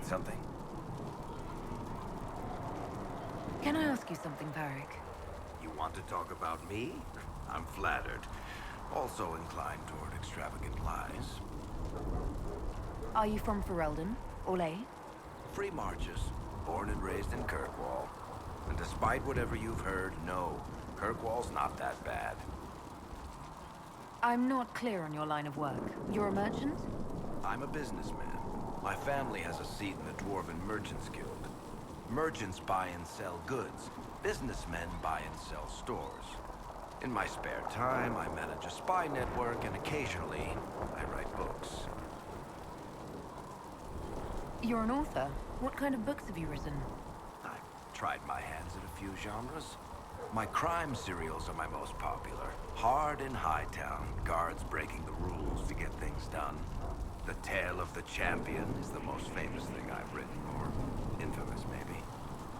something? Can I ask you something, Varric? You want to talk about me? I'm flattered. Also inclined toward extravagant lies. Are you from Ferelden? Olay? Free Marches, born and raised in Kirkwall. And despite whatever you've heard, no, Kirkwall's not that bad. I'm not clear on your line of work. You're a merchant? I'm a businessman. My family has a seat in the Dwarven Merchants Guild. Merchants buy and sell goods. Businessmen buy and sell stores. In my spare time, I manage a spy network, and occasionally, I write books. You're an author. What kind of books have you written? I've tried my hands at a few genres. My crime serials are my most popular. Hard in Hightown, guards breaking the rules to get things done. The Tale of the Champion is the most famous thing I've written, or infamous maybe.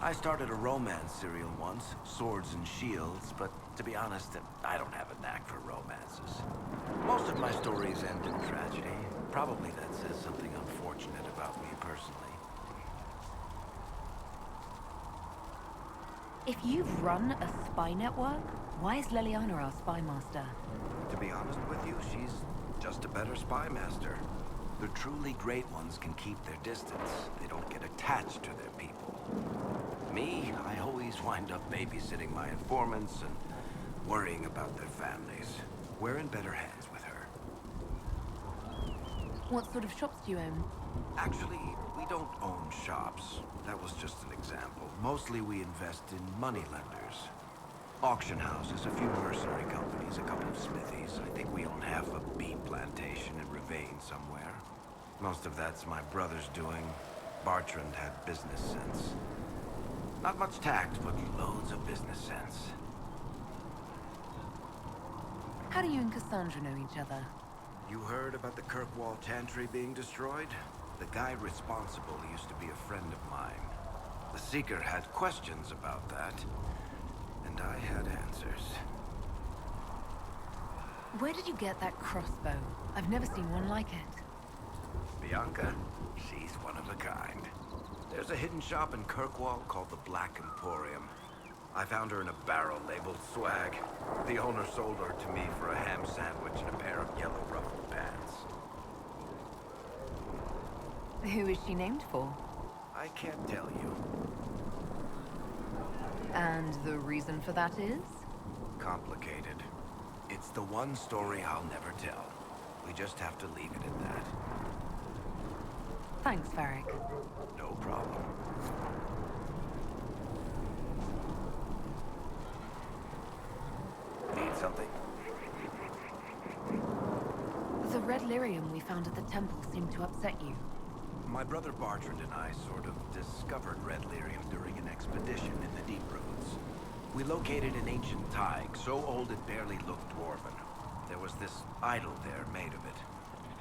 I started a romance serial once, Swords and Shields, but to be honest, I don't have a knack for romances. Most of my stories end in tragedy. Probably that says something unfortunate about me personally. If you've run a spy network, why is Leliana our spy master? To be honest with you, she's just a better spy master. The truly great ones can keep their distance. They don't get attached to their people. Me, I always wind up babysitting my informants and worrying about their families. We're in better hands with her. What sort of shops do you own? Actually, we don't own shops. That was just an example. Mostly we invest in money lenders. Auction houses, a few mercenary companies, a couple of smithies. I think we own half a beet plantation in Ravane somewhere. Most of that's my brother's doing. Bartrand had business sense. Not much tact, but loads of business sense. How do you and Cassandra know each other? You heard about the Kirkwall Chantry being destroyed? The guy responsible used to be a friend of mine. The Seeker had questions about that, and I had answers. Where did you get that crossbow? I've never seen one like it. Bianca, she's one of a kind. There's a hidden shop in Kirkwall called the Black Emporium. I found her in a barrel labeled swag. The owner sold her to me for a ham sandwich and a pair of yellow ruffled pants. Who is she named for? I can't tell you. And the reason for that is? Complicated. It's the one story I'll never tell. We just have to leave it at that. Thanks, Varric. No problem. Need something? The red lyrium we found at the temple seemed to upset you. My brother Bartrand and I sort of discovered red lyrium during an expedition in the Deep Roads. We located an ancient thaig, so old it barely looked dwarven. There was this idol there made of it.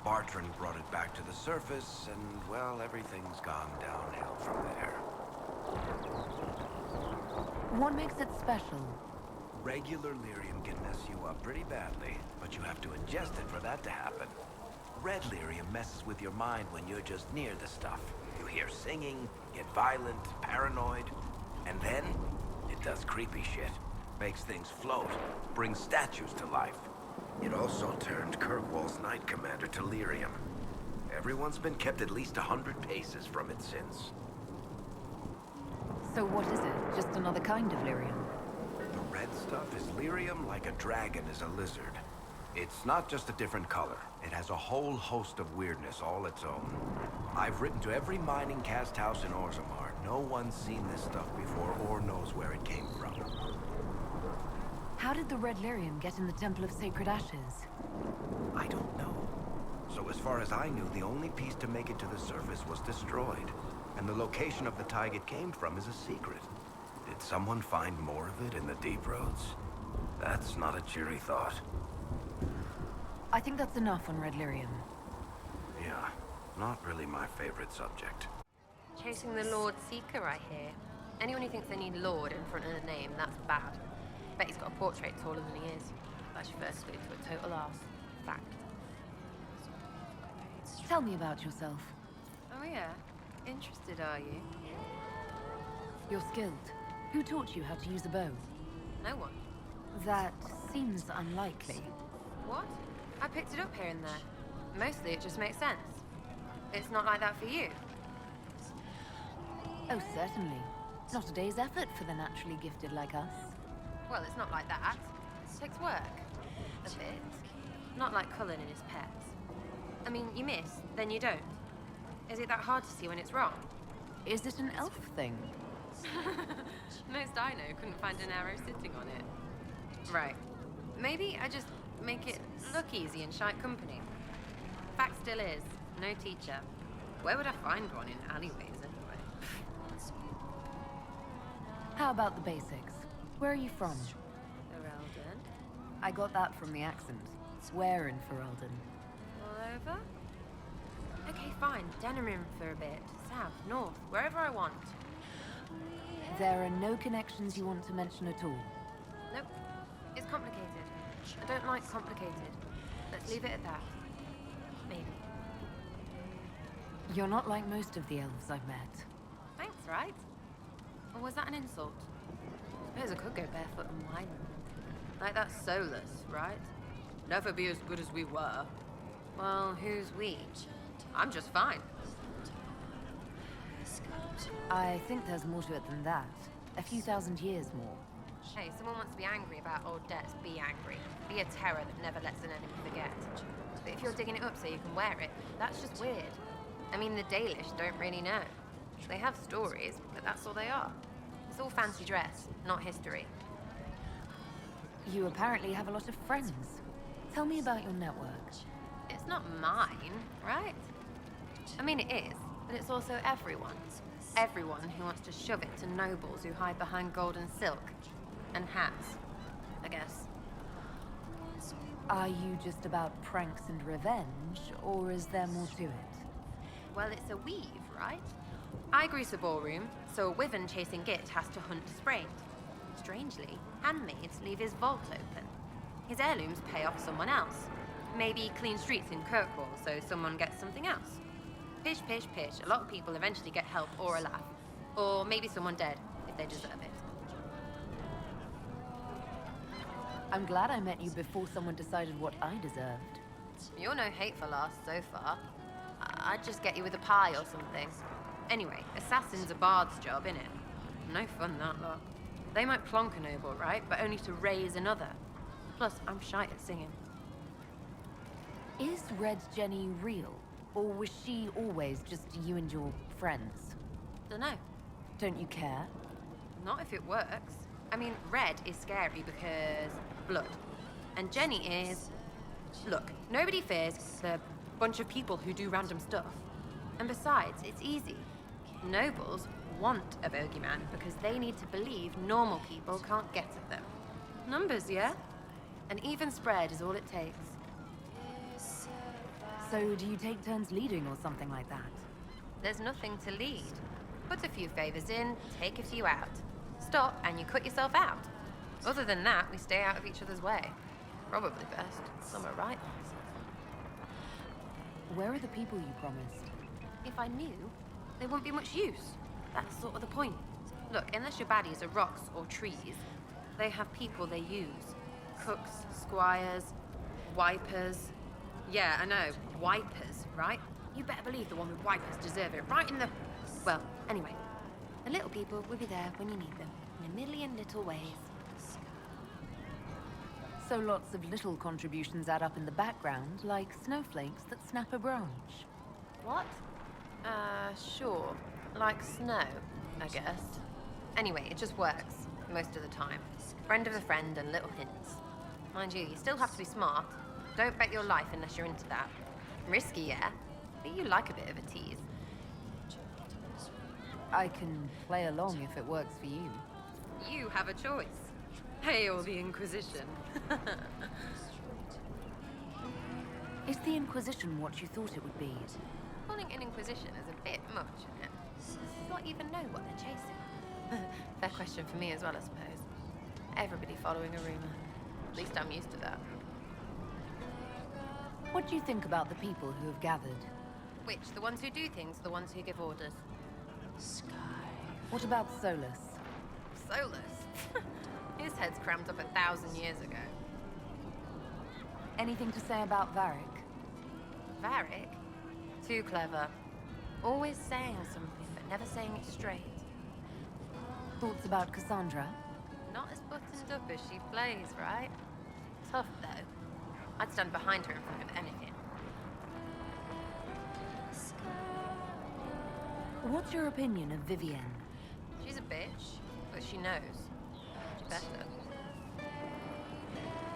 Bartrand brought it back to the surface, and, well, everything's gone downhill from there. What makes it special? Regular lyrium can mess you up pretty badly, but you have to ingest it for that to happen. Red lyrium messes with your mind when you're just near the stuff. You hear singing, get violent, paranoid, and then it does creepy shit. Makes things float, brings statues to life. It also turned Kirkwall's Knight Commander to lyrium. Everyone's been kept at least 100 paces from it since. So what is it? Just another kind of lyrium? The red stuff is lyrium like a dragon is a lizard. It's not just a different color. It has a whole host of weirdness all its own. I've written to every mining cast house in Orzammar. No one's seen this stuff before or knows where it came from. How did the red lyrium get in the Temple of Sacred Ashes? I don't know. So as far as I knew, the only piece to make it to the surface was destroyed. And the location of the thaig it came from is a secret. Did someone find more of it in the Deep Roads? That's not a cheery thought. I think that's enough on red lyrium. Yeah, not really my favorite subject. Chasing the Lord Seeker, I hear. Anyone who thinks they need Lord in front of the name, that's bad. Bet he's got a portrait taller than he is. That's your first clue to a total arse. Fact. Tell me about yourself. Oh yeah? Interested, are you? You're skilled. Who taught you how to use a bow? No one. That seems unlikely. What? I picked it up here and there. Mostly it just makes sense. It's not like that for you. Oh, certainly. Not a day's effort for the naturally gifted like us. Well, it's not like that. It takes work. A bit. Not like Cullen and his pets. I mean, you miss, then you don't. Is it that hard to see when it's wrong? Is it an elf thing? Most I know couldn't find an arrow sitting on it. Right. Maybe I just make it look easy in shite company. Fact still is, no teacher. Where would I find one in alleyways anyway? How about the basics? Where are you from? Ferelden? I got that from the accent. Where in Ferelden? All over? Okay, fine. Denerim for a bit. South, north, wherever I want. There are no connections you want to mention at all. Nope. It's complicated. I don't like complicated. Let's leave it at that. Maybe. You're not like most of the elves I've met. Thanks, right? Or was that an insult? I suppose I could go barefoot and whine. Like that Solas, right? Never be as good as we were. Well, who's we? I'm just fine. I think there's more to it than that. A few thousand years more. Hey, someone wants to be angry about old debts, be angry. Be a terror that never lets an enemy forget. But if you're digging it up so you can wear it, that's just weird. I mean, the Dalish don't really know. They have stories, but that's all they are. It's all fancy dress, not history. You apparently have a lot of friends. Tell me about your network. It's not mine, right? I mean, it is, but it's also everyone's. Everyone who wants to shove it to nobles who hide behind gold and silk. And hats, I guess. Are you just about pranks and revenge, or is there more to it? Well, it's a weave, right? I grease a ballroom, so a wyvern chasing Git has to hunt sprained. Strangely, handmaids leave his vault open. His heirlooms pay off someone else. Maybe clean streets in Kirkwall so someone gets something else. Pish, pish, pish. A lot of people eventually get help or a laugh. Or maybe someone dead, if they deserve it. I'm glad I met you before someone decided what I deserved. You're no hateful ass so far. I'd just get you with a pie or something. Anyway, assassin's a bard's job, innit? No fun, that lot. They might plonk a noble, right? But only to raise another. Plus, I'm shite at singing. Is Red Jenny real? Or was she always just you and your friends? Dunno. Don't you care? Not if it works. I mean, Red is scary because blood. And Jenny is... Look, nobody fears the bunch of people who do random stuff. And besides, it's easy. Nobles want a bogeyman because they need to believe normal people can't get at them. Numbers, yeah? An even spread is all it takes. So do you take turns leading or something like that? There's nothing to lead. Put a few favors in, take a few out. Stop and you cut yourself out. Other than that, we stay out of each other's way. Probably best. Some are right. Where are the people you promised? If I knew, there wouldn't be much use. That's sort of the point. Look, unless your baddies are rocks or trees, they have people they use. Cooks, squires, wipers. Yeah, I know, wipers, right? You better believe the one with wipers deserve it, right in the... Well, anyway. The little people will be there when you need them, in a million little ways. So lots of little contributions add up in the background, like snowflakes that snap a branch. What? Sure. Like snow, I guess. Anyway, it just works, most of the time. Friend of a friend and little hints. Mind you, you still have to be smart. Don't bet your life unless you're into that. Risky, yeah? But you like a bit of a tease. I can play along if it works for you. You have a choice. Hail the Inquisition. Is the Inquisition what you thought it would be? Calling an Inquisition is a bit much, isn't it? Does not even know what they're chasing. Fair question for me as well, I suppose. Everybody following a rumor. At least I'm used to that. What do you think about the people who have gathered? Which, the ones who do things or the ones who give orders? What about Solas? Solas? His head's crammed up 1,000 years ago. Anything to say about Varric? Varric? Too clever. Always saying something, but never saying it straight. Thoughts about Cassandra? Not as buttoned up as she plays, right? Tough, though. I'd stand behind her in front of anything. What's your opinion of Vivienne? She's a bitch, but she knows. She better.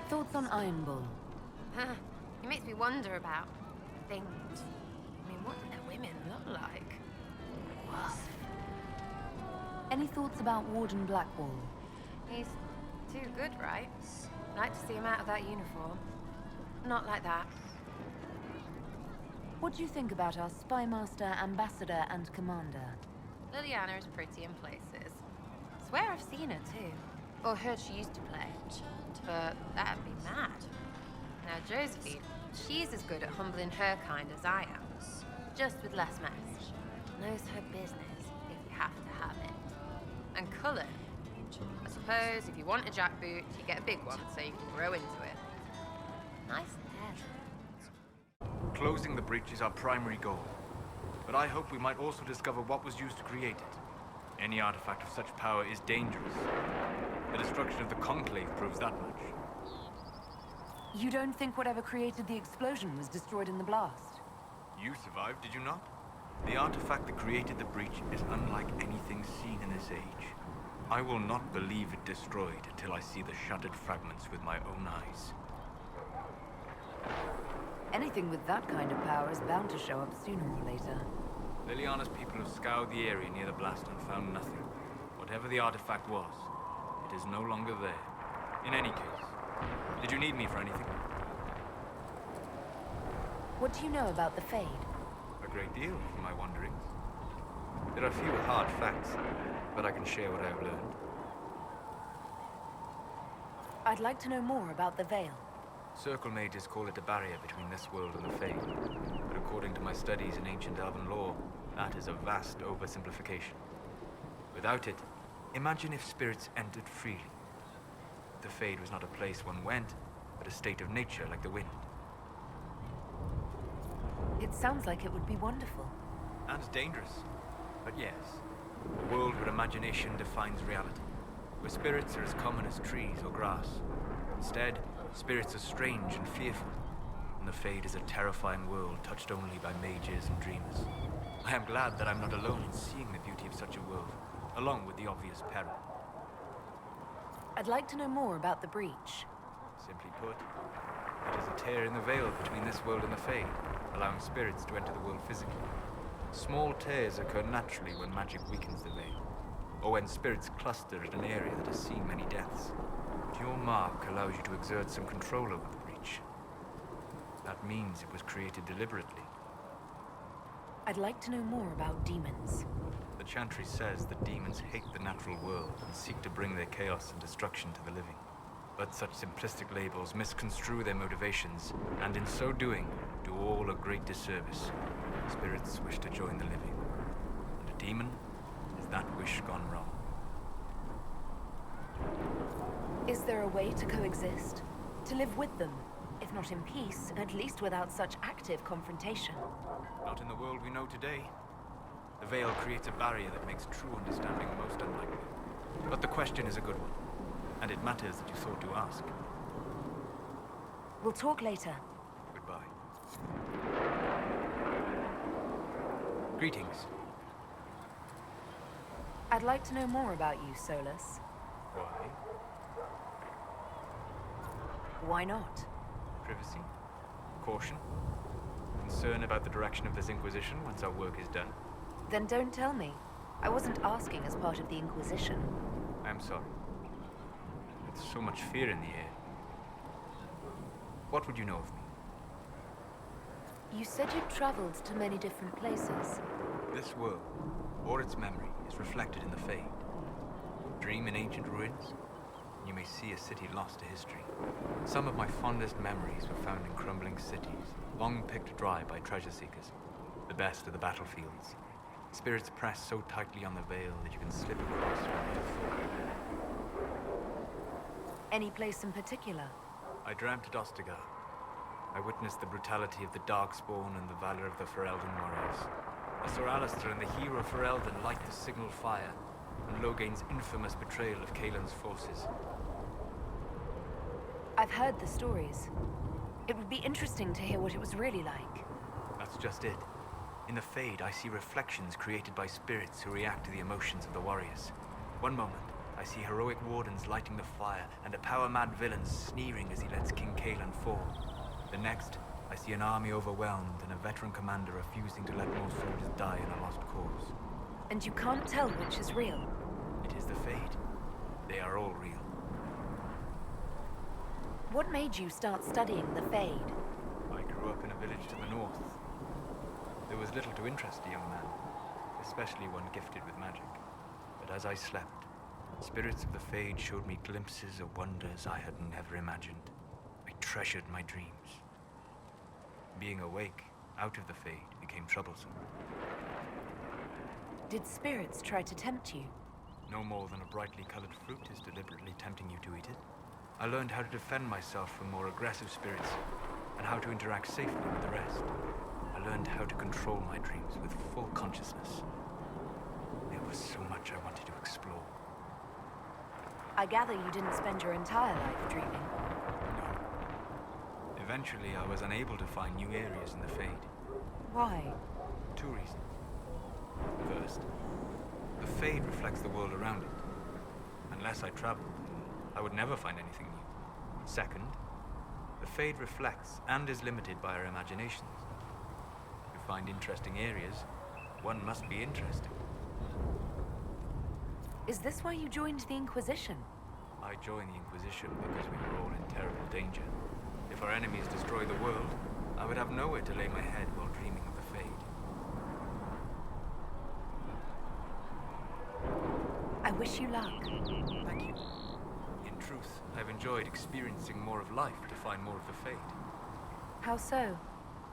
Thoughts on Iron Bull? It makes me wonder about things. I mean, what do their women look like? Woof. Any thoughts about Warden Blackwall? He's too good, right? Like to see him out of that uniform. Not like that. What do you think about our Spymaster, Ambassador, and Commander? Leliana is pretty in places. Swear I've seen her too. Or heard she used to play. But that'd be mad. Now Josephine, she's as good at humbling her kind as I am. Just with less mess. Knows her business if you have to have it. And Cullen. I suppose if you want a jackboot, you get a big one so you can grow into it. Nice head. Closing the breach is our primary goal. But I hope we might also discover what was used to create it. Any artifact of such power is dangerous. The destruction of the Conclave proves that much. You don't think whatever created the explosion was destroyed in the blast? You survived, did you not? The artifact that created the breach is unlike anything seen in this age. I will not believe it destroyed until I see the shattered fragments with my own eyes. Anything with that kind of power is bound to show up sooner or later. Leliana's people have scoured the area near the blast and found nothing. Whatever the artifact was, it is no longer there. In any case, did you need me for anything? What do you know about the Fade? A great deal, from my wanderings. There are few hard facts, but I can share what I have learned. I'd like to know more about the Veil. Circle mages call it a barrier between this world and the Fade. But according to my studies in ancient elven lore, that is a vast oversimplification. Without it, imagine if spirits entered freely. The Fade was not a place one went, but a state of nature like the wind. It sounds like it would be wonderful. And dangerous. But yes, a world where imagination defines reality. Where spirits are as common as trees or grass. Instead, spirits are strange and fearful. And the Fade is a terrifying world touched only by mages and dreamers. I am glad that I'm not alone in seeing the beauty of such a world, along with the obvious peril. I'd like to know more about the breach. Simply put, it is a tear in the veil between this world and the Fade, allowing spirits to enter the world physically. Small tears occur naturally when magic weakens the veil, or when spirits cluster at an area that has seen many deaths. But your mark allows you to exert some control over the breach. That means it was created deliberately. I'd like to know more about demons. The Chantry says that demons hate the natural world and seek to bring their chaos and destruction to the living. But such simplistic labels misconstrue their motivations, and in so doing, do all a great disservice. Spirits wish to join the living, and a demon is that wish gone wrong. Is there a way to coexist? To live with them? If not in peace, at least without such active confrontation. Not in the world we know today. The veil creates a barrier that makes true understanding most unlikely. But the question is a good one, and it matters that you thought to ask. We'll talk later. Goodbye. Greetings. I'd like to know more about you, Solas. Why? Why not? Privacy? Caution? Concern about the direction of this Inquisition once our work is done? Then don't tell me. I wasn't asking as part of the Inquisition. I'm sorry. There's so much fear in the air. What would you know of me? You said you'd traveled to many different places. This world, or its memory, is reflected in the Fade. Dream in ancient ruins, and you may see a city lost to history. Some of my fondest memories were found in crumbling cities, long picked dry by treasure seekers. The best of the battlefields. Spirits press so tightly on the veil that you can slip across from it. Any place in particular? I dreamt at Ostagar. I witnessed the brutality of the Darkspawn and the valor of the Ferelden warriors. I saw Alistair and the hero Ferelden light the signal fire, and Logain's infamous betrayal of Kaelin's forces. I've heard the stories. It would be interesting to hear what it was really like. That's just it. In the Fade, I see reflections created by spirits who react to the emotions of the warriors. One moment, I see heroic wardens lighting the fire, and a power-mad villain sneering as he lets King Kaelin fall. The next, I see an army overwhelmed and a veteran commander refusing to let more soldiers die in a lost cause. And you can't tell which is real? It is the Fade. They are all real. What made you start studying the Fade? I grew up in a village to the north. There was little to interest a young man, especially one gifted with magic. But as I slept, spirits of the Fade showed me glimpses of wonders I had never imagined. I treasured my dreams. Being awake, out of the Fade, became troublesome. Did spirits try to tempt you? No more than a brightly colored fruit is deliberately tempting you to eat it. I learned how to defend myself from more aggressive spirits, and how to interact safely with the rest. I learned how to control my dreams with full consciousness. There was so much I wanted to explore. I gather you didn't spend your entire life dreaming. No. Eventually, I was unable to find new areas in the Fade. Why? 2 reasons. First, the Fade reflects the world around it. Unless I traveled, I would never find anything new. Second, the Fade reflects and is limited by our imaginations. To find interesting areas, one must be interesting. Is this why you joined the Inquisition? I joined the Inquisition because we were all in terrible danger. If our enemies destroyed the world, I would have nowhere to lay my head while dreaming of the Fade. I wish you luck. Thank you. In truth, I've enjoyed experiencing more of life to find more of the Fade. How so?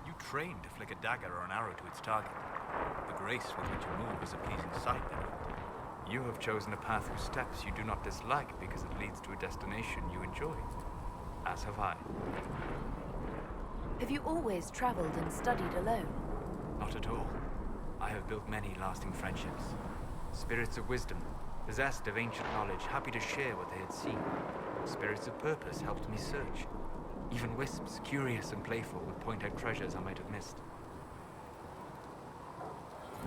You train to flick a dagger or an arrow to its target. The grace with which you move is a pleasing sight, then. You have chosen a path whose steps you do not dislike because it leads to a destination you enjoy. As have I. Have you always traveled and studied alone? Not at all. I have built many lasting friendships. Spirits of wisdom, possessed of ancient knowledge, happy to share what they had seen. Spirits of purpose helped me search. Even wisps, curious and playful, would point out treasures I might have missed.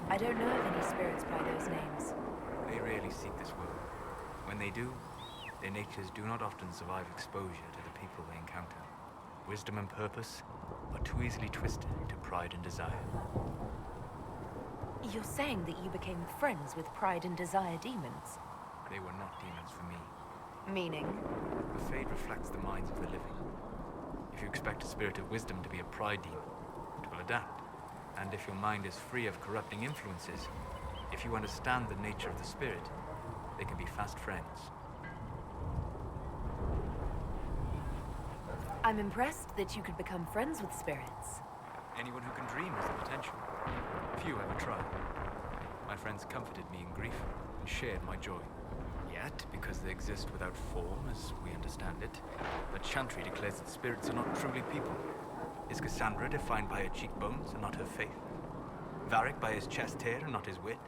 I don't know of any spirits by those names. They rarely seek this world. When they do, their natures do not often survive exposure to the people they encounter. Wisdom and purpose are too easily twisted to pride and desire. You're saying that you became friends with pride and desire demons? They were not demons for me. Meaning? The Fade reflects the minds of the living. If you expect a spirit of wisdom to be a pride demon, it will adapt. And if your mind is free of corrupting influences, if you understand the nature of the spirit, they can be fast friends. I'm impressed that you could become friends with spirits. Anyone who can dream has the potential. Few ever try. My friends comforted me in grief and shared my joy. Yet, because they exist without form, as we understand it, the Chantry declares that spirits are not truly people. Is Cassandra defined by her cheekbones and not her faith? Varric by his chest hair and not his wit?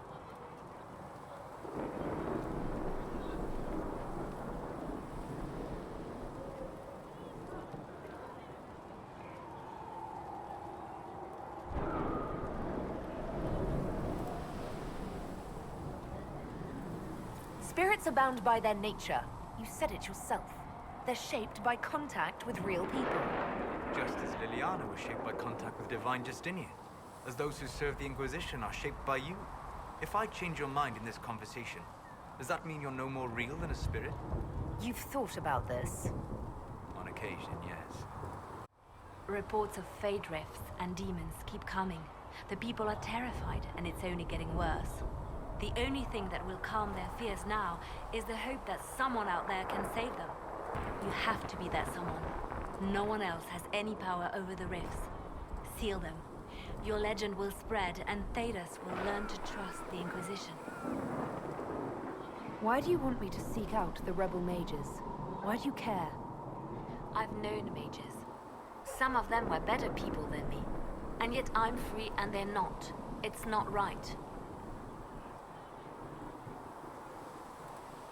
Spirits are bound by their nature. You said it yourself. They're shaped by contact with real people. Just as Leliana was shaped by contact with divine Justinian. As those who serve the Inquisition are shaped by you. If I change your mind in this conversation, does that mean you're no more real than a spirit? You've thought about this. On occasion, yes. Reports of Fade rifts and demons keep coming. The people are terrified, and it's only getting worse. The only thing that will calm their fears now is the hope that someone out there can save them. You have to be that someone. No one else has any power over the rifts. Seal them. Your legend will spread, and Thedas will learn to trust the Inquisition. Why do you want me to seek out the rebel mages? Why do you care? I've known mages. Some of them were better people than me. And yet I'm free and they're not. It's not right.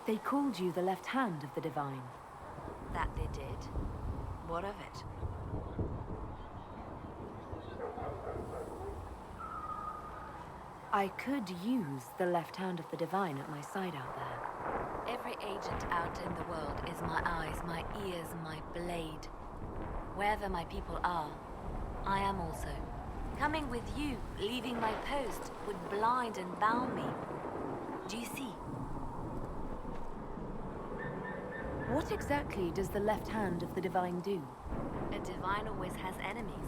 They called you the left hand of the divine. That they did. What of it? I could use the left hand of the divine at my side out there. Every agent out in the world is my eyes, my ears, my blade. Wherever my people are, I am also. Coming with you, leaving my post, would blind and bound me. Do you see? What exactly does the left hand of the divine do? A divine always has enemies,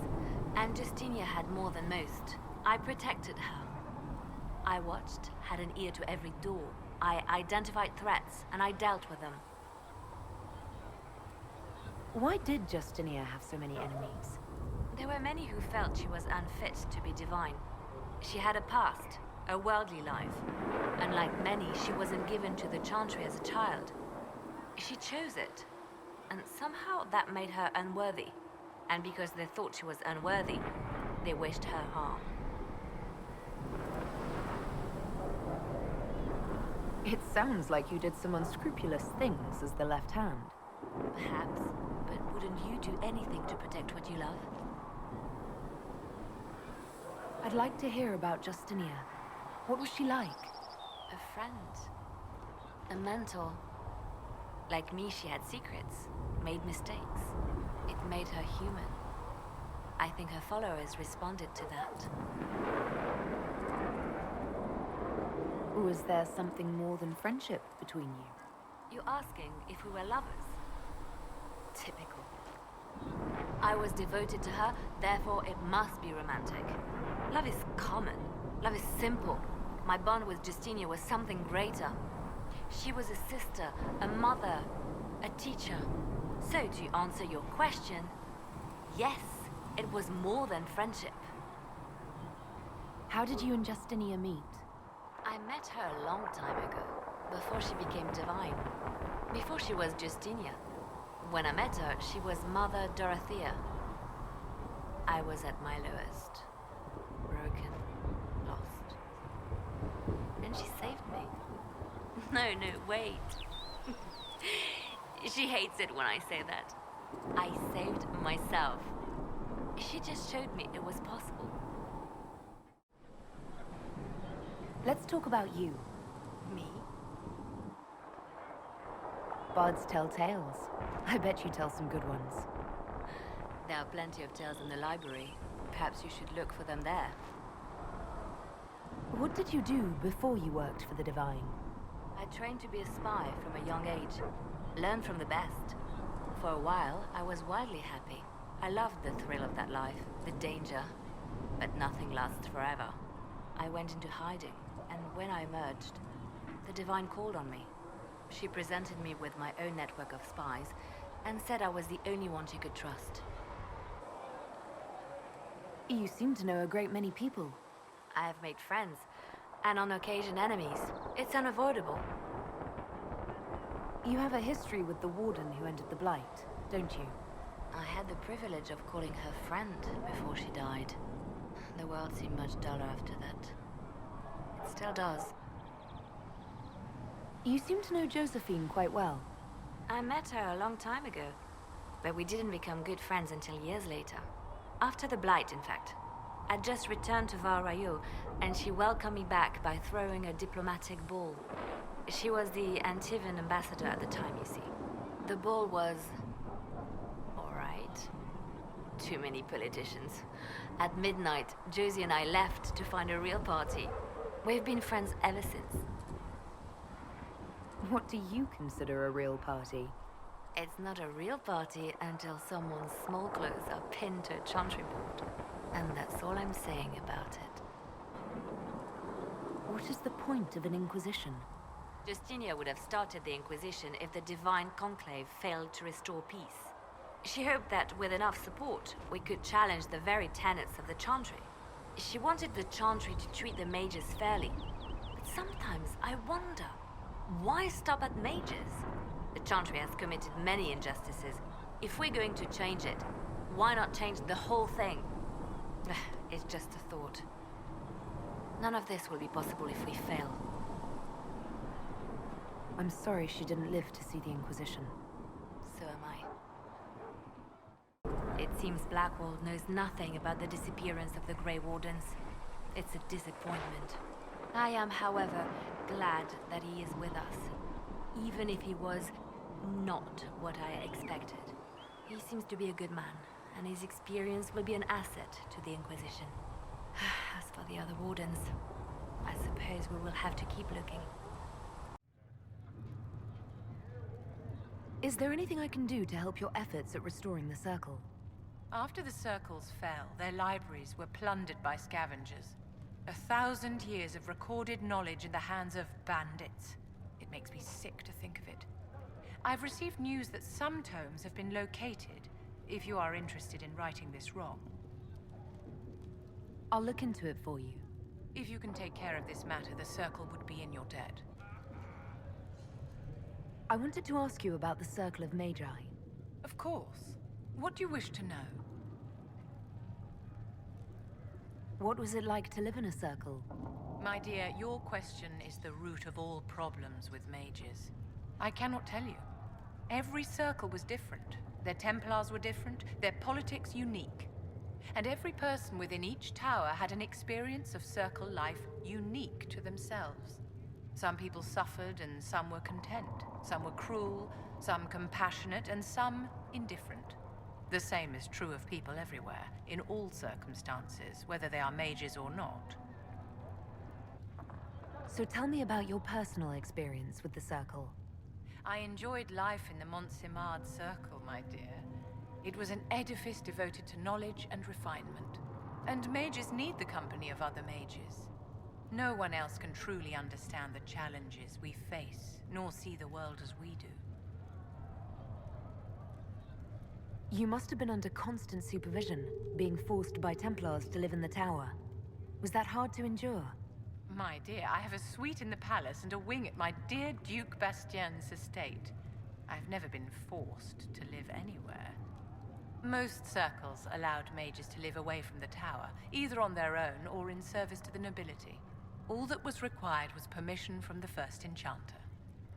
and Justinia had more than most. I protected her. I watched, had an ear to every door. I identified threats, and I dealt with them. Why did Justinia have so many enemies? There were many who felt she was unfit to be divine. She had a past, a worldly life. Unlike many, she wasn't given to the chantry as a child. She chose it, and somehow that made her unworthy. And because they thought she was unworthy, they wished her harm. It sounds like you did some unscrupulous things as the left hand. Perhaps, but wouldn't you do anything to protect what you love? I'd like to hear about Justinia. What was she like? A friend. A mentor. Like me, she had secrets, made mistakes. It made her human. I think her followers responded to that. Was there something more than friendship between you? You're asking if we were lovers? Typical. I was devoted to her, therefore it must be romantic. Love is common. Love is simple. My bond with Justinia was something greater. She was a sister, a mother, a teacher. So to answer your question, yes, it was more than friendship. How did you and Justinia meet? I met her a long time ago, before she became divine. Before she was Justinia. When I met her, she was Mother Dorothea. I was at my lowest. Broken, lost. And she saved me. No, wait. She hates it when I say that. I saved myself. She just showed me it was possible. Let's talk about you. Me? Bards tell tales. I bet you tell some good ones. There are plenty of tales in the library. Perhaps you should look for them there. What did you do before you worked for the Divine? I trained to be a spy from a young age. Learned from the best. For a while, I was wildly happy. I loved the thrill of that life, the danger. But nothing lasts forever. I went into hiding, and when I emerged, the Divine called on me. She presented me with my own network of spies, and said I was the only one she could trust. You seem to know a great many people. I have made friends, and on occasion enemies. It's unavoidable. You have a history with the warden who entered the Blight, don't you? I had the privilege of calling her friend before she died. The world seemed much duller after that. It still does. You seem to know Josephine quite well. I met her a long time ago, but we didn't become good friends until years later. After the Blight, in fact. I'd just returned to Varric, and she welcomed me back by throwing a diplomatic ball. She was the Antivan ambassador at the time, you see. The ball was... alright. Too many politicians. At midnight, Josie and I left to find a real party. We've been friends ever since. What do you consider a real party? It's not a real party until someone's small clothes are pinned to a chantry board. And that's all I'm saying about it. What is the point of an Inquisition? Justinia would have started the Inquisition if the Divine Conclave failed to restore peace. She hoped that with enough support, we could challenge the very tenets of the chantry. She wanted the Chantry to treat the mages fairly. But sometimes I wonder, why stop at mages? The Chantry has committed many injustices. If we're going to change it, why not change the whole thing? It's just a thought. None of this will be possible if we fail. I'm sorry she didn't live to see the Inquisition. So am I. It seems Blackwall knows nothing about the disappearance of the Grey Wardens. It's a disappointment. I am, however, glad that he is with us. Even if he was not what I expected. He seems to be a good man, and his experience will be an asset to the Inquisition. As for the other Wardens, I suppose we will have to keep looking. Is there anything I can do to help your efforts at restoring the Circle? After the Circles fell, their libraries were plundered by scavengers. 1,000 years of recorded knowledge in the hands of bandits. It makes me sick to think of it. I've received news that some tomes have been located, if you are interested in righting this wrong. I'll look into it for you. If you can take care of this matter, the Circle would be in your debt. I wanted to ask you about the Circle of Magi. Of course. What do you wish to know? What was it like to live in a Circle? My dear, your question is the root of all problems with mages. I cannot tell you. Every Circle was different. Their Templars were different, their politics unique. And every person within each tower had an experience of Circle life unique to themselves. Some people suffered and some were content. Some were cruel, some compassionate, and some indifferent. The same is true of people everywhere, in all circumstances, whether they are mages or not. So tell me about your personal experience with the Circle. I enjoyed life in the Montsimard Circle, my dear. It was an edifice devoted to knowledge and refinement. And mages need the company of other mages. No one else can truly understand the challenges we face, nor see the world as we do. You must have been under constant supervision, being forced by Templars to live in the tower. Was that hard to endure? My dear, I have a suite in the palace and a wing at my dear Duke Bastien's estate. I've never been forced to live anywhere. Most circles allowed mages to live away from the tower, either on their own or in service to the nobility. All that was required was permission from the first enchanter.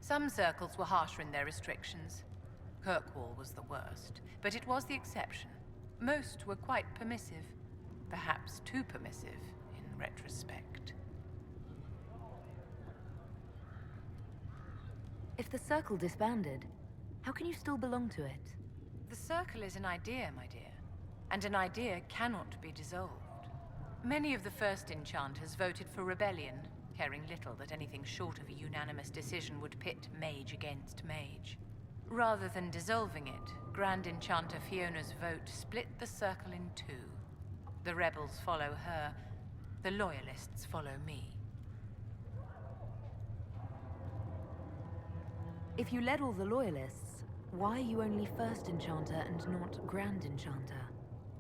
Some circles were harsher in their restrictions. Kirkwall was the worst, but it was the exception. Most were quite permissive, perhaps too permissive in retrospect. If the Circle disbanded, how can you still belong to it? The Circle is an idea, my dear, and an idea cannot be dissolved. Many of the first enchanters voted for rebellion, caring little that anything short of a unanimous decision would pit mage against mage. Rather than dissolving it, Grand Enchanter Fiona's vote split the Circle in two. The rebels follow her, the loyalists follow me. If you led all the loyalists, why are you only First Enchanter and not Grand Enchanter?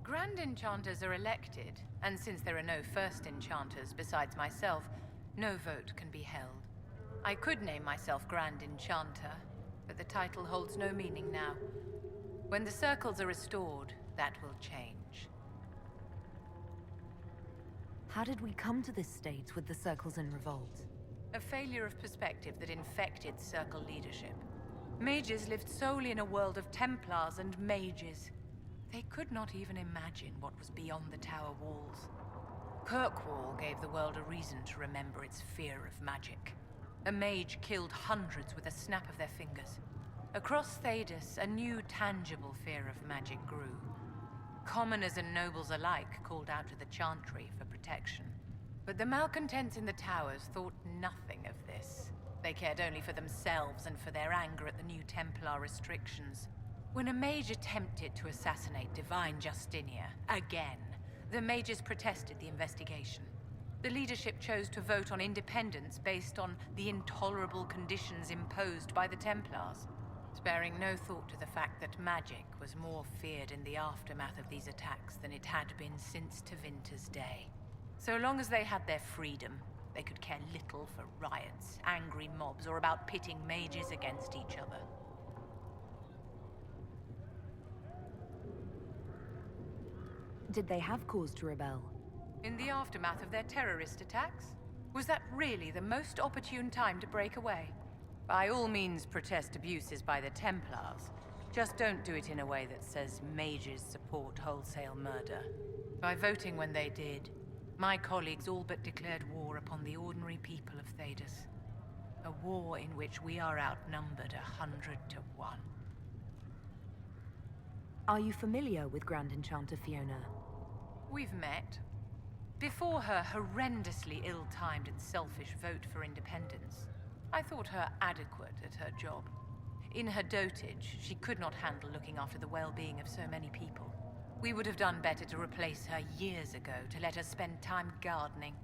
Grand Enchanters are elected, and since there are no First Enchanters besides myself, no vote can be held. I could name myself Grand Enchanter, but the title holds no meaning now. When the circles are restored, that will change. How did we come to this state with the Circles in revolt? A failure of perspective that infected Circle leadership. Mages lived solely in a world of Templars and mages. They could not even imagine what was beyond the tower walls. Kirkwall gave the world a reason to remember its fear of magic. A mage killed hundreds with a snap of their fingers. Across Thedas, a new tangible fear of magic grew. Commoners and nobles alike called out to the Chantry for protection. But the malcontents in the towers thought nothing of this. They cared only for themselves and for their anger at the new Templar restrictions. When a mage attempted to assassinate Divine Justinia, again, the mages protested the investigation. The leadership chose to vote on independence based on the intolerable conditions imposed by the Templars, sparing no thought to the fact that magic was more feared in the aftermath of these attacks than it had been since Tevinter's day. So long as they had their freedom, they could care little for riots, angry mobs, or about pitting mages against each other. Did they have cause to rebel? In the aftermath of their terrorist attacks? Was that really the most opportune time to break away? By all means, protest abuses by the Templars. Just don't do it in a way that says mages support wholesale murder. By voting when they did, my colleagues all but declared war upon the ordinary people of Thedas. A war in which we are outnumbered 100 to 1. Are you familiar with Grand Enchanter Fiona? We've met. Before her horrendously ill-timed and selfish vote for independence, I thought her adequate at her job. In her dotage, she could not handle looking after the well-being of so many people. We would have done better to replace her years ago, to let her spend time gardening.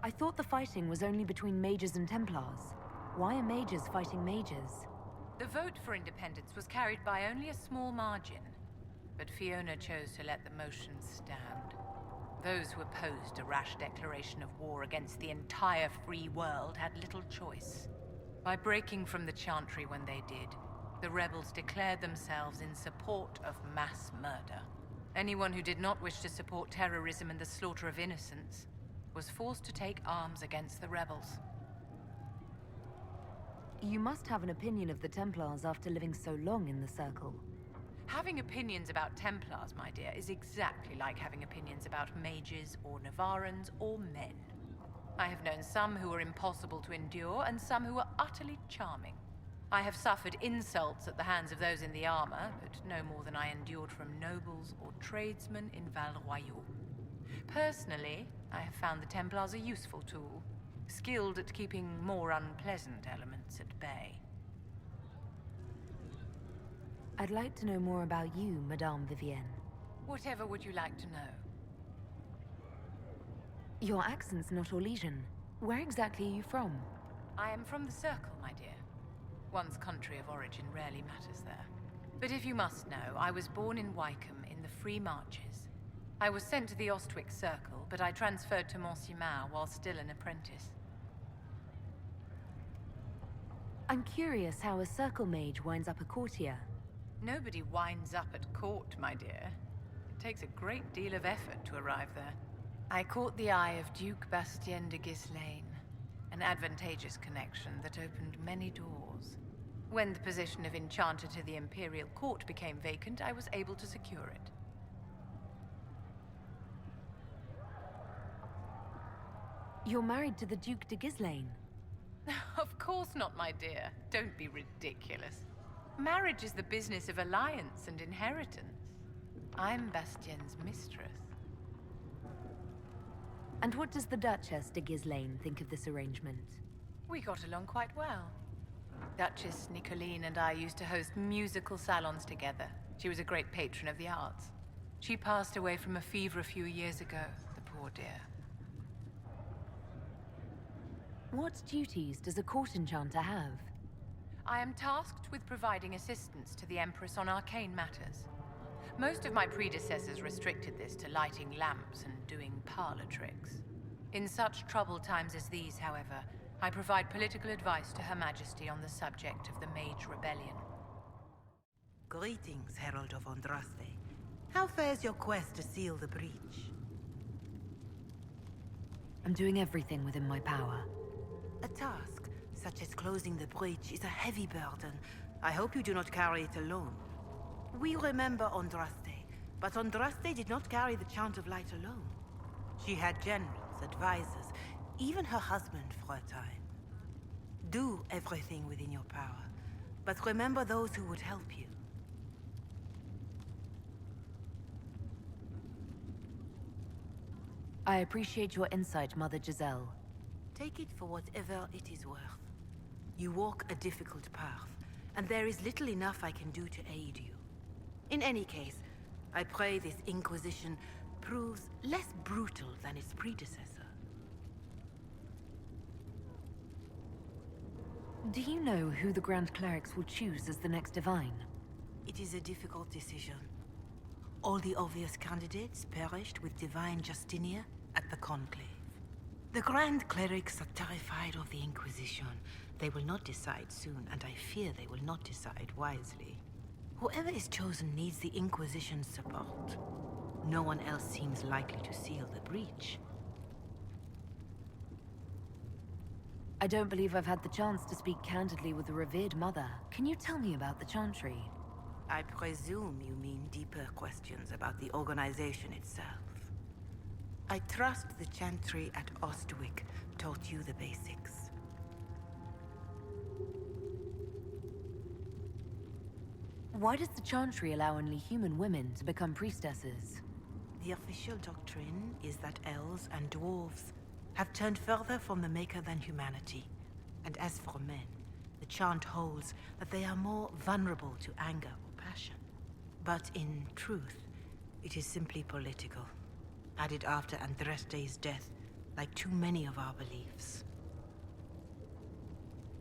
I thought the fighting was only between mages and Templars. Why are mages fighting mages? The vote for independence was carried by only a small margin, but Fiona chose to let the motion stand. Those who opposed a rash declaration of war against the entire free world had little choice. By breaking from the Chantry when they did, the rebels declared themselves in support of mass murder. Anyone who did not wish to support terrorism and the slaughter of innocents was forced to take arms against the rebels. You must have an opinion of the Templars after living so long in the Circle. Having opinions about Templars, my dear, is exactly like having opinions about mages or Navarrans or men. I have known some who were impossible to endure and some who were utterly charming. I have suffered insults at the hands of those in the armor, but no more than I endured from nobles or tradesmen in Val Royaux. Personally, I have found the Templars a useful tool, skilled at keeping more unpleasant elements at bay. I'd like to know more about you, Madame Vivienne. Whatever would you like to know? Your accent's not Orlesian. Where exactly are you from? I am from the Circle, my dear. One's country of origin rarely matters there. But if you must know, I was born in Wycombe in the Free Marches. I was sent to the Ostwick Circle, but I transferred to Monsignor while still an apprentice. I'm curious how a Circle mage winds up a courtier. Nobody winds up at court, my dear. It takes a great deal of effort to arrive there. I caught the eye of Duke Bastien de Ghislaine, an advantageous connection that opened many doors. When the position of Enchanter to the Imperial Court became vacant, I was able to secure it. You're married to the Duke de Ghislaine? Of course not, my dear. Don't be ridiculous. Marriage is the business of alliance and inheritance. I'm Bastien's mistress. And what does the Duchess de Ghislaine think of this arrangement? We got along quite well. Duchess Nicoline and I used to host musical salons together. She was a great patron of the arts. She passed away from a fever a few years ago, the poor dear. What duties does a court enchanter have? I am tasked with providing assistance to the Empress on arcane matters. Most of my predecessors restricted this to lighting lamps and doing parlor tricks. In such troubled times as these, however, I provide political advice to Her Majesty on the subject of the Mage Rebellion. Greetings, Herald of Andraste. How fares your quest to seal the breach? I'm doing everything within my power. A task, such as closing the breach, is a heavy burden. I hope you do not carry it alone. We remember Andraste, but Andraste did not carry the Chant of Light alone. She had generals, advisors, even her husband for a time. Do everything within your power, but remember those who would help you. I appreciate your insight, Mother Giselle. Take it for whatever it is worth. You walk a difficult path, and there is little enough I can do to aid you. In any case, I pray this Inquisition proves less brutal than its predecessor. Do you know who the Grand Clerics will choose as the next Divine? It is a difficult decision. All the obvious candidates perished with divine Justinia at the Conclave. The Grand Clerics are terrified of the Inquisition. They will not decide soon, and I fear they will not decide wisely. Whoever is chosen needs the Inquisition's support. No one else seems likely to seal the breach. I don't believe I've had the chance to speak candidly with the revered mother. Can you tell me about the Chantry? I presume you mean deeper questions about the organization itself. I trust the Chantry at Ostwick taught you the basics. Why does the Chantry allow only human women to become priestesses? The official doctrine is that elves and dwarves have turned further from the Maker than humanity. And as for men, the chant holds that they are more vulnerable to anger or passion. But in truth, it is simply political. Added after Andraste's death, like too many of our beliefs.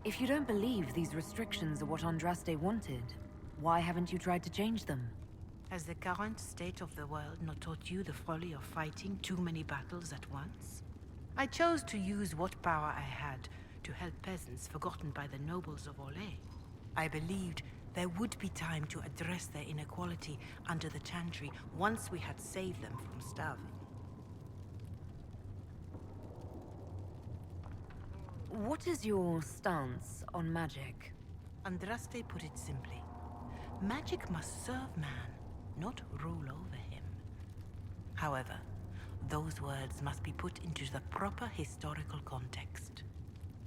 If you don't believe these restrictions are what Andraste wanted, why haven't you tried to change them? Has the current state of the world not taught you the folly of fighting too many battles at once? I chose to use what power I had to help peasants forgotten by the nobles of Orlais. I believed there would be time to address their inequality under the Chantry once we had saved them from starving. What is your stance on magic? Andraste put it simply. Magic must serve man, not rule over him. However, those words must be put into the proper historical context.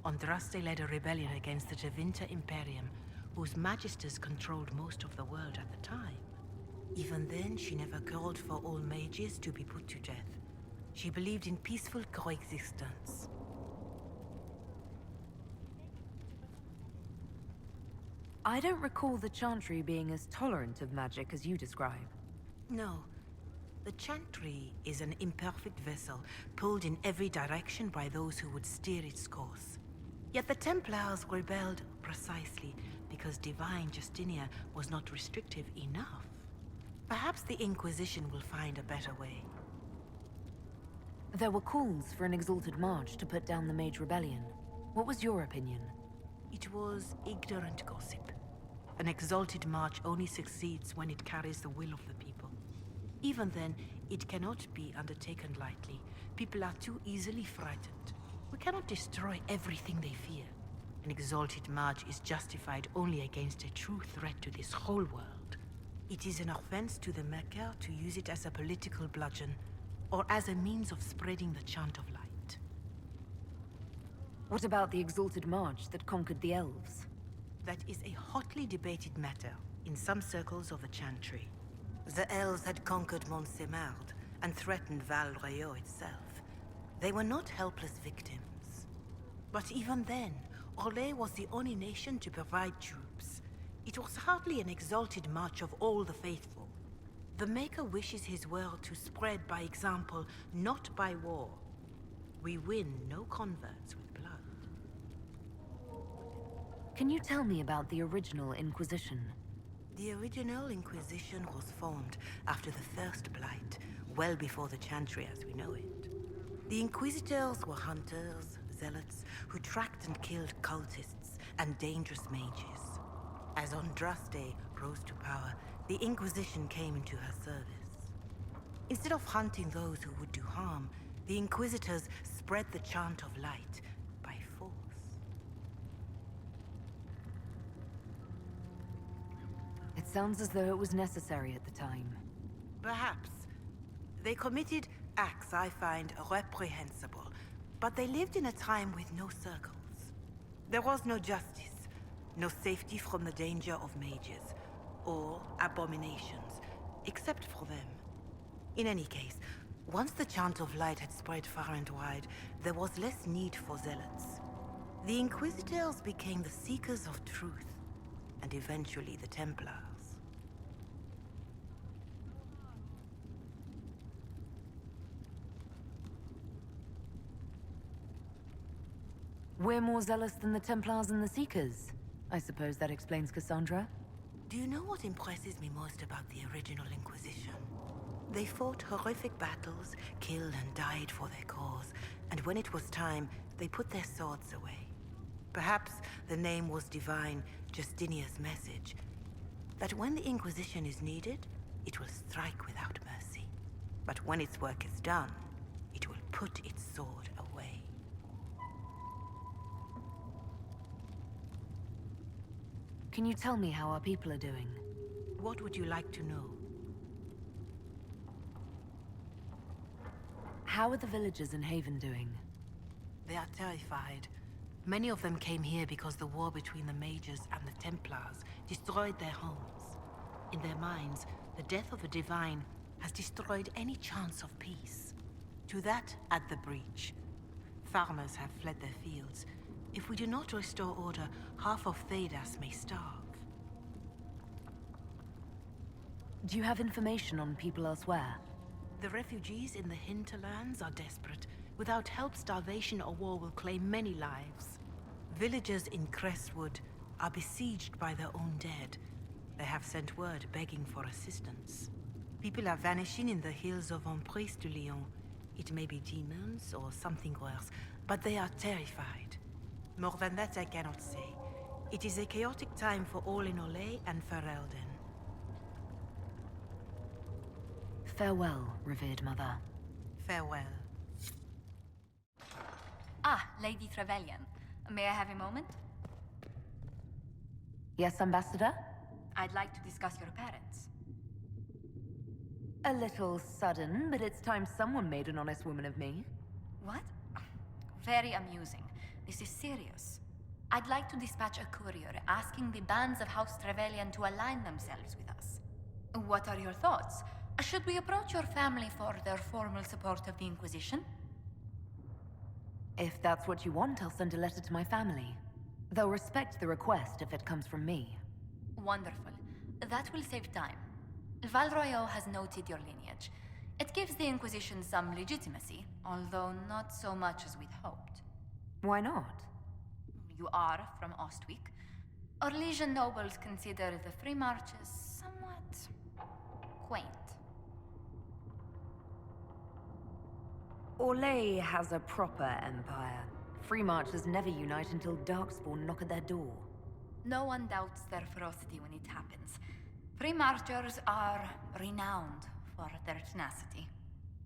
Andraste led a rebellion against the Tevinter Imperium, whose magisters controlled most of the world at the time. Even then, she never called for all mages to be put to death. She believed in peaceful coexistence. I don't recall the Chantry being as tolerant of magic as you describe. No. The Chantry is an imperfect vessel, pulled in every direction by those who would steer its course. Yet the Templars rebelled precisely because divine Justinia was not restrictive enough. Perhaps the Inquisition will find a better way. There were calls for an exalted march to put down the Mage Rebellion. What was your opinion? It was ignorant gossip. An exalted march only succeeds when it carries the will of the people. Even then, it cannot be undertaken lightly. People are too easily frightened. We cannot destroy everything they fear. An exalted march is justified only against a true threat to this whole world. It is an offense to the Maker to use it as a political bludgeon, or as a means of spreading the chant of light. What about the exalted march that conquered the elves? That is a hotly debated matter in some circles of the Chantry. The elves had conquered Montsemard and threatened Val Royeaux itself. They were not helpless victims. But even then, Orlais was the only nation to provide troops. It was hardly an exalted march of all the faithful. The Maker wishes his world to spread by example, not by war. We win no converts with blood. Can you tell me about the original Inquisition? The original Inquisition was formed after the First Blight, well before the Chantry as we know it. The Inquisitors were hunters, zealots, who tracked and killed cultists and dangerous mages. As Andraste rose to power, the Inquisition came into her service. Instead of hunting those who would do harm, the Inquisitors spread the chant of light by force. It sounds as though it was necessary at the time. Perhaps. They committed acts I find reprehensible, but they lived in a time with no circles. There was no justice, no safety from the danger of mages, or abominations, except for them. In any case, once the chant of light had spread far and wide, there was less need for zealots. The Inquisitors became the seekers of truth, and eventually the Templars. We're more zealous than the Templars and the Seekers. I suppose that explains Cassandra? Do you know what impresses me most about the original Inquisition? They fought horrific battles, killed and died for their cause, and when it was time, they put their swords away. Perhaps the name was divine, Justinia's message, that when the Inquisition is needed, it will strike without mercy. But when its work is done, it will put its sword away. Can you tell me how our people are doing? What would you like to know? How are the villagers in Heven doing? They are terrified. Many of them came here because the war between the Mages and the Templars destroyed their homes. In their minds, the death of a divine has destroyed any chance of peace. To that, add the breach. Farmers have fled their fields. If we do not restore order, half of Thedas may starve. Do you have information on people elsewhere? The refugees in the hinterlands are desperate. Without help, starvation or war will claim many lives. Villagers in Crestwood are besieged by their own dead. They have sent word begging for assistance. People are vanishing in the hills of Emprise de Lyon. It may be demons or something worse, but they are terrified. More than that I cannot say. It is a chaotic time for all in Olay and Ferelden. Farewell, revered mother. Farewell. Ah, Lady Trevelyan. May I have a moment? Yes, Ambassador? I'd like to discuss your parents. A little sudden, but it's time someone made an honest woman of me. What? Very amusing. This is serious. I'd like to dispatch a courier asking the bands of House Trevelyan to align themselves with us. What are your thoughts? Should we approach your family for their formal support of the Inquisition? If that's what you want, I'll send a letter to my family. They'll respect the request if it comes from me. Wonderful. That will save time. Valroyo has noted your lineage. It gives the Inquisition some legitimacy, although not so much as we'd hoped. Why not? You are from Ostwick. Orlesian nobles consider the free marches somewhat quaint. Orlais has a proper empire. Free marchers never unite until Darkspawn knock at their door. No one doubts their ferocity when it happens. Free marchers are renowned for their tenacity.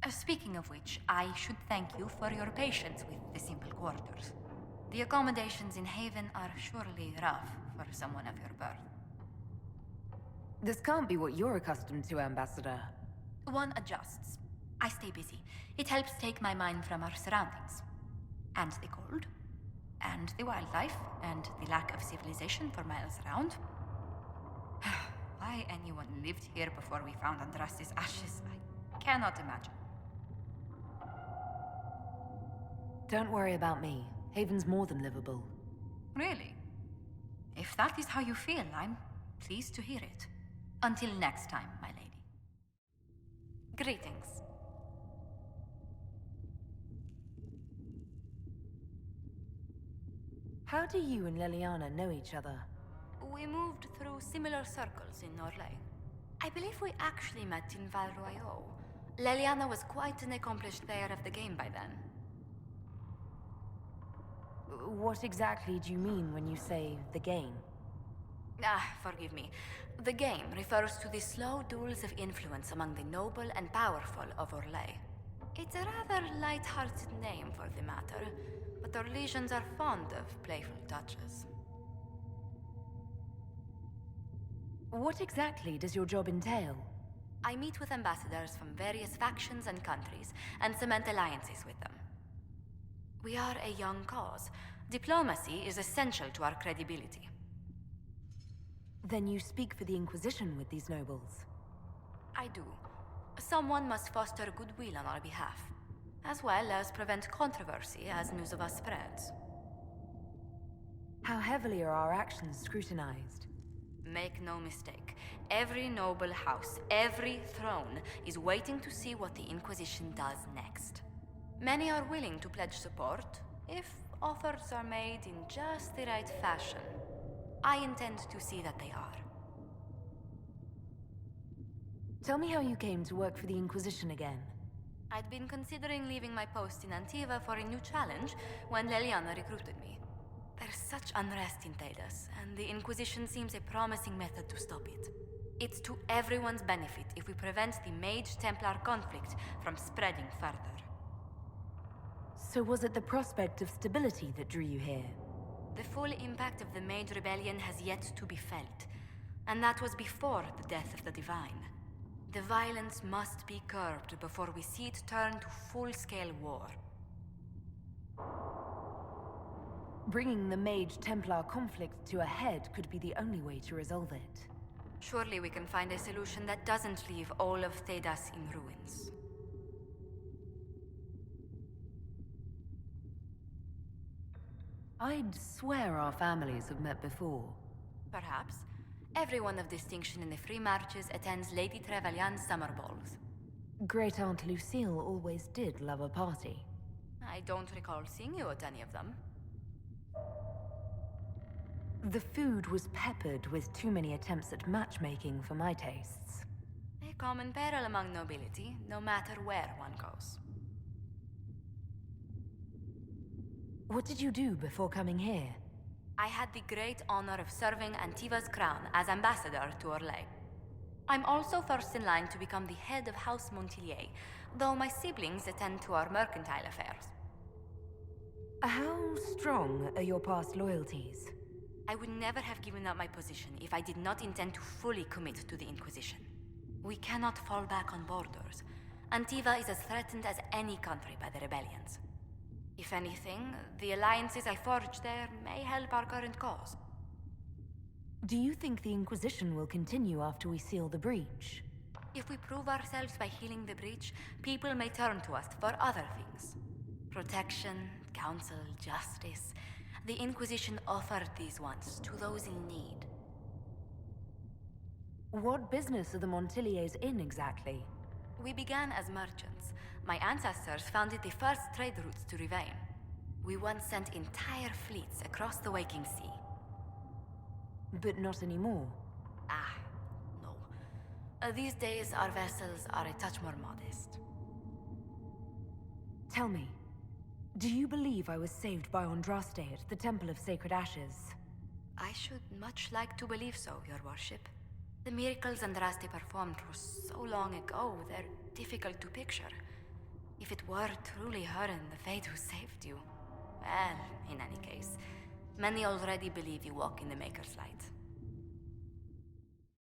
Speaking of which, I should thank you for your patience with the simple quarters. The accommodations in Heven are surely rough for someone of your birth. This can't be what you're accustomed to, Ambassador. One adjusts. I stay busy. It helps take my mind from our surroundings. And the cold, and the wildlife, and the lack of civilization for miles around. Why anyone lived here before we found Andraste's ashes, I cannot imagine. Don't worry about me. Haven's more than livable. Really? If that is how you feel, I'm pleased to hear it. Until next time, my lady. Greetings. How do you and Leliana know each other? We moved through similar circles in Orlais. I believe we actually met in Valroyo. Leliana was quite an accomplished player of the game by then. What exactly do you mean when you say the game? Forgive me. The game refers to the slow duels of influence among the noble and powerful of Orlais. It's a rather light-hearted name for the matter, but Orlesians are fond of playful touches. What exactly does your job entail? I meet with ambassadors from various factions and countries and cement alliances with them. We are a young cause. Diplomacy is essential to our credibility. Then you speak for the Inquisition with these nobles? I do. Someone must foster goodwill on our behalf, as well as prevent controversy as news of us spreads. How heavily are our actions scrutinized? Make no mistake. Every noble house, every throne, is waiting to see what the Inquisition does next. Many are willing to pledge support, if offers are made in just the right fashion. I intend to see that they are. Tell me how you came to work for the Inquisition again. I'd been considering leaving my post in Antiva for a new challenge when Leliana recruited me. There's such unrest in Thedas, and the Inquisition seems a promising method to stop it. It's to everyone's benefit if we prevent the Mage-Templar conflict from spreading further. So was it the prospect of stability that drew you here? The full impact of the Mage Rebellion has yet to be felt, and that was before the death of the Divine. The violence must be curbed before we see it turn to full-scale war. Bringing the Mage-Templar conflict to a head could be the only way to resolve it. Surely we can find a solution that doesn't leave all of Thedas in ruins. I'd swear our families have met before. Perhaps. Everyone of distinction in the Free Marches attends Lady Trevelyan's summer balls. Great Aunt Lucille always did love a party. I don't recall seeing you at any of them. The food was peppered with too many attempts at matchmaking for my tastes. A common peril among nobility, no matter where one goes. What did you do before coming here? I had the great honor of serving Antiva's crown as ambassador to Orlais. I'm also first in line to become the head of House Montilyet, though my siblings attend to our mercantile affairs. How strong are your past loyalties? I would never have given up my position if I did not intend to fully commit to the Inquisition. We cannot fall back on borders. Antiva is as threatened as any country by the rebellions. If anything, the alliances I forged there may help our current cause. Do you think the Inquisition will continue after we seal the breach? If we prove ourselves by healing the breach, people may turn to us for other things. Protection, counsel, justice. The Inquisition offered these once to those in need. What business are the Montilyets in exactly? We began as merchants. My ancestors founded the first trade routes to Rivain. We once sent entire fleets across the waking sea. But not anymore. No. These days, our vessels are a touch more modest. Tell me, do you believe I was saved by Andraste at the Temple of Sacred Ashes? I should much like to believe so, Your Worship. The miracles Andraste performed were so long ago, they're difficult to picture. If it were truly her and the Fate who saved you... Well, in any case, many already believe you walk in the Maker's light.